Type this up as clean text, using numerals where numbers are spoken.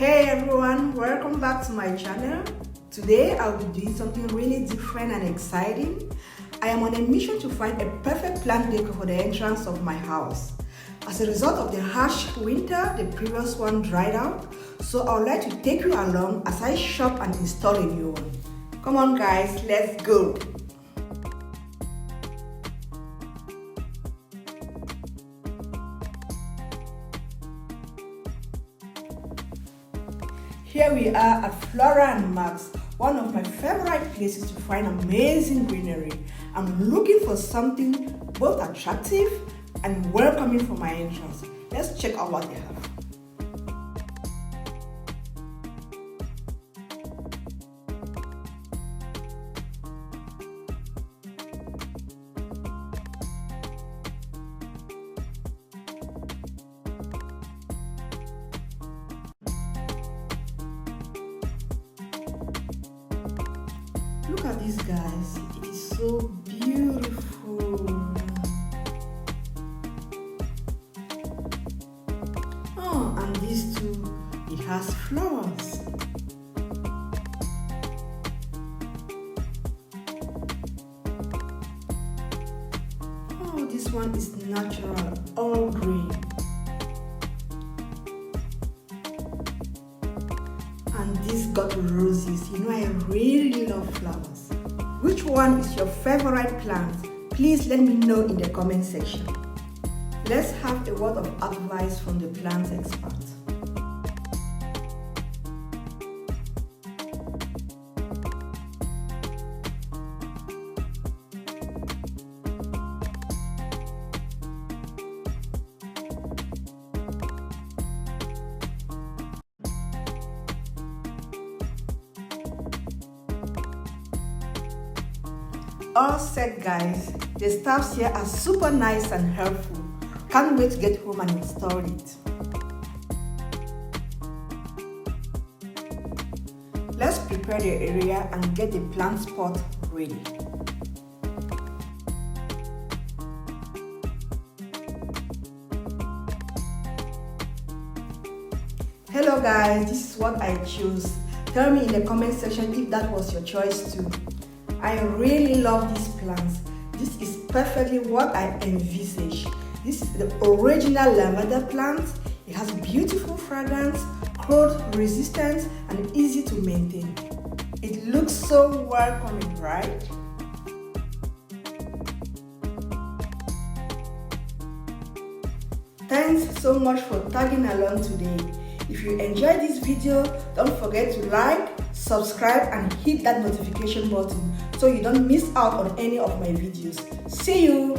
Hey everyone, welcome back to my channel. Today I'll be doing something really different and exciting. I am on a mission to find a perfect plant decor for the entrance of my house. As a result of the harsh winter, the previous one dried out, so I would like to take you along as I shop and install a new one. Come on guys, let's go! Here we are at Flora and Max, one of my favorite places to find amazing greenery. I'm looking for something both attractive and welcoming for my entrance. Let's check out what they have. Look at these guys, it is so beautiful. Oh, and these two, it has flowers. Oh, this one is natural, all green. And this got roses. You know I really love flowers. Which one is your favorite plant? Please let me know in the comment section. Let's have a word of advice from the plant expert. All set guys, the staffs here are super nice and helpful. Can't wait to get home and install it. Let's prepare the area and get the plant spot ready. Hello guys, this is what I chose. Tell me in the comment section if that was your choice too. I really love these plants. This is perfectly what I envisage. This is the original lavender plant. It has beautiful fragrance, cold resistance, and easy to maintain. It looks so welcoming, right? Thanks so much for tagging along today. If you enjoyed this video, don't forget to like, subscribe, and hit that notification button so you don't miss out on any of my videos. See you!